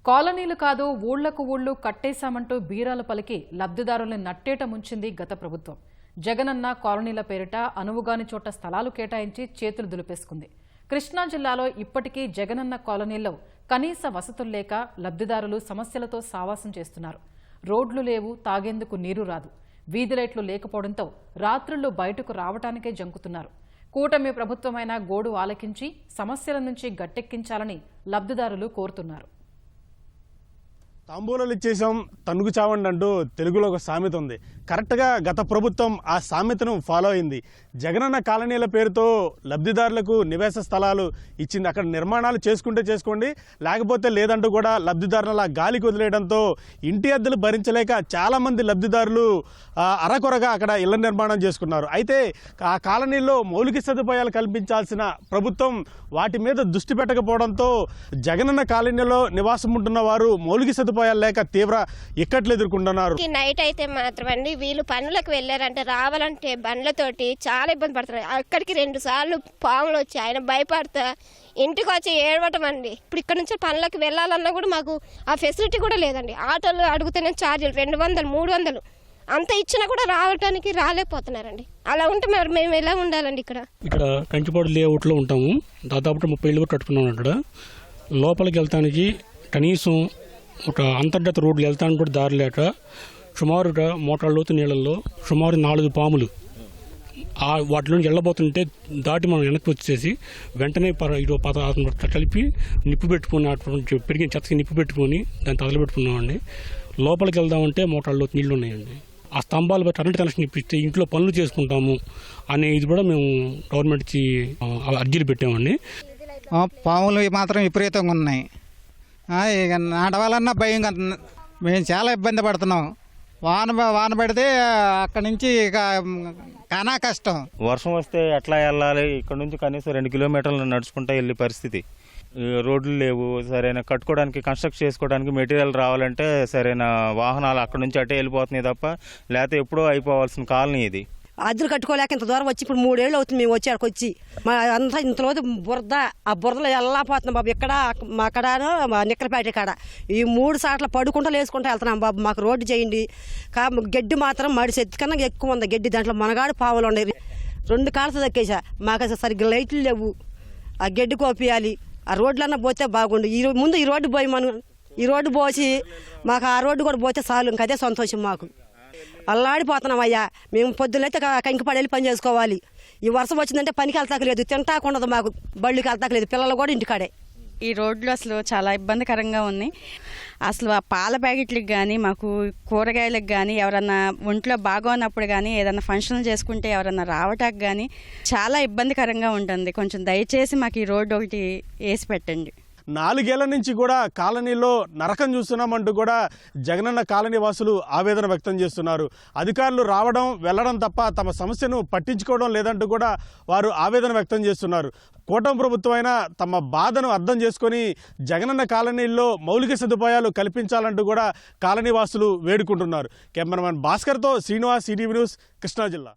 కాలనీలు కాదు ఊళ్లకు ఊళ్లు కట్టేశామంటూ బీరాలు పలికి లబ్ధిదారుల్ని నట్టేట ముంచింది గత ప్రభుత్వం. జగనన్న కాలనీల పేరిట అనువుగాని చోట స్థలాలు కేటాయించి చేతులు దులిపేసుకుంది. కృష్ణా జిల్లాలో ఇప్పటికీ జగనన్న కాలనీల్లో కనీస వసతులు లేక లబ్ధిదారులు సమస్యలతో సావాసం చేస్తున్నారు. రోడ్లు లేవు, తాగేందుకు నీరు రాదు, వీధి లైట్లు లేకపోవడంతో రాత్రుళ్లు బయటకు రావటానికే జంకుతున్నారు. కూటమి ప్రభుత్వమైన గోడు ఆలకించి సమస్యల నుంచి గట్టెక్కించాలని లబ్ధిదారులు కోరుతున్నారు. తాంబూలాలు ఇచ్చేసాం తన్నుకు చావండి అంటూ తెలుగులో ఒక సామెత ఉంది. కరెక్ట్గా గత ప్రభుత్వం ఆ సామెతను ఫాలో అయింది. జగనన్న కాలనీల పేరుతో లబ్ధిదారులకు నివాస స్థలాలు ఇచ్చింది. అక్కడ నిర్మాణాలు చేసుకుంటే చేసుకోండి, లేకపోతే లేదంటూ కూడా లబ్ధిదారుల గాలికి వదిలేయడంతో ఇంటి అద్దెలు భరించలేక చాలామంది లబ్ధిదారులు అరకొరగా అక్కడ ఇళ్ల నిర్మాణం చేసుకున్నారు. అయితే ఆ కాలనీల్లో మౌలిక సదుపాయాలు కల్పించాల్సిన ప్రభుత్వం వాటి మీద దృష్టి పెట్టకపోవడంతో జగనన్న కాలనీలో నివాసం ఉంటున్న వారు మౌలిక సదుపాయాలు లేక తీవ్ర ఇక్కట్లు ఎదుర్కొంటున్నారు. నైట్ అయితే మాత్రం అండి వీళ్ళు పనులకు వెళ్ళారంటే రావాలంటే బండ్లతోటి చాలా ఇబ్బంది పడుతున్నారు. అక్కడికి 2 సార్లు పాములు వచ్చి ఆయన భయపడతా ఇంటికి వచ్చి ఏడవటం అండి. ఇప్పుడు ఇక్కడ నుంచి పనులకు వెళ్ళాలన్నా కూడా మాకు ఆ ఫెసిలిటీ కూడా లేదండి. ఆటోలు అడుగుతూనే ఛార్జీలు 200, 300 అంత ఇచ్చినా కూడా రావడానికి రాలేకపోతున్నారండి. అలా ఉంటే మేము ఎలా ఉండాలండి? ఇక్కడ కంచిపాడు లేఅవుట్లో ఉంటాము. దాదాపు 30 ఇళ్ళు కట్టుకున్నాం. అక్కడ లోపలికి వెళ్తానికి కనీసం ఒక అంతర్గత రోడ్లు వెళ్తానికి కూడా దారి లేక సుమారుగా మోటార్ లోతు నీళ్ళల్లో సుమారు 4 పాములు వాటిలో వెళ్ళబోతుంటే దాటి మనం వెనక్కి వచ్చేసి వెంటనే కలిపి నిప్పు పెట్టుకుని పెరిగిన చెత్తకి నిప్పు పెట్టుకొని దాన్ని తగలబెట్టుకున్నామండి. లోపలికి వెళ్దామంటే మోటార్ లోతు నీళ్ళు ఉన్నాయండి. ఆ స్తంభాలు కరెంట్ కనెక్షన్ ఇప్పిస్తే ఇంట్లో పనులు చేసుకుంటాము అనే ఇది కూడా మేము గవర్నమెంట్కి అర్జీలు పెట్టామండి. పాములు మాత్రం విపరీతంగా ఉన్నాయి. ఇక నడవాలన్నా భయం. మేము చాలా ఇబ్బంది పడుతున్నాం. వాన పడితే అక్కడి నుంచి ఇక కానా కష్టం. వర్షం వస్తే ఎట్లా వెళ్ళాలి? ఇక్కడ నుంచి కనీసం 2 కిలోమీటర్లు నడుచుకుంటూ వెళ్ళే పరిస్థితి. రోడ్లు లేవు, సరైన కట్టుకోవడానికి కన్స్ట్రక్ట్ చేసుకోవడానికి మెటీరియల్ రావాలంటే సరైన వాహనాలు అక్కడ నుంచి అటే వెళ్ళిపోతున్నాయి తప్ప, లేకపోతే ఎప్పుడో అయిపోవాల్సిన కాలనీ ఇది. అద్దెలు కట్టుకోలేక ఇంత దూరం వచ్చి ఇప్పుడు 3 ఏళ్ళు అవుతుంది మేము వచ్చి అక్కడికి వచ్చి. మా అంతా ఇంతలో బురద, ఆ బురదలో వెళ్ళిపోతున్నాం బాబు. ఇక్కడ మా అక్కడనో మా నిక్కరపేట కాడ ఈ 3 సార్లు పడుకుంటూ లేసుకుంటూ వెళ్తున్నాం బాబు. మాకు రోడ్డు చేయండి. గడ్డి మాత్రం మడిసి ఎత్తుకన్నా ఎక్కువ ఉంది గడ్డి. దాంట్లో మనగాడు పావులు ఉన్నాయి. 2 కాళ్ళతో దక్కేసా. మాకు అసలు సరిగ్గా లైట్లు లేవు. ఆ గడ్డి కోపియాలి. ఆ రోడ్లన్నా పోతే బాగుండు. ముందు ఈ రోడ్డు పోయి మనం ఈ రోడ్డు పోసి మాకు ఆ రోడ్డు కూడా పోతే చాలు. ఇంక అదే సంతోషం మాకు. అల్లాడిపోతున్నాం అయ్యా. మేము పొద్దునైతే కంకిపాడు వెళ్ళి పని చేసుకోవాలి. ఈ వర్షం వచ్చిందంటే పనికి వెళ్తాకలేదు, తింటాకుండదు. మాకు బళ్ళకి వెళ్తాకలేదు. పిల్లలు కూడా ఇంటికాడే. ఈ రోడ్లు అసలు చాలా ఇబ్బందికరంగా ఉన్నాయి. అసలు ఆ పాల ప్యాకెట్లకు కానీ మాకు కూరగాయలకు కానీ ఎవరన్నా ఒంట్లో బాగోనప్పుడు కానీ ఏదన్నా ఫంక్షన్లు చేసుకుంటే ఎవరన్నా రావటానికి కానీ చాలా ఇబ్బందికరంగా ఉంటుంది. కొంచెం దయచేసి మాకు ఈ రోడ్డు ఒకటి వేసి పెట్టండి. 4 ఏళ్ల నుంచి కూడా కాలనీలో నరకం చూస్తున్నామంటూ కూడా జగనన్న కాలనీ వాసులు ఆవేదన వ్యక్తం చేస్తున్నారు. అధికారులు రావడం వెళ్ళడం తప్ప తమ సమస్యను పట్టించుకోవడం లేదంటూ కూడా వారు ఆవేదన వ్యక్తం చేస్తున్నారు. కూటమి ప్రభుత్వమైనా తమ బాధను అర్థం చేసుకొని జగనన్న కాలనీల్లో మౌలిక సదుపాయాలు కల్పించాలంటూ కూడా కాలనీ వాసులు వేడుకుంటున్నారు. కెమెరామెన్ భాస్కర్తో శ్రీనివాస్, ఈటీవీ న్యూస్, కృష్ణా జిల్లా.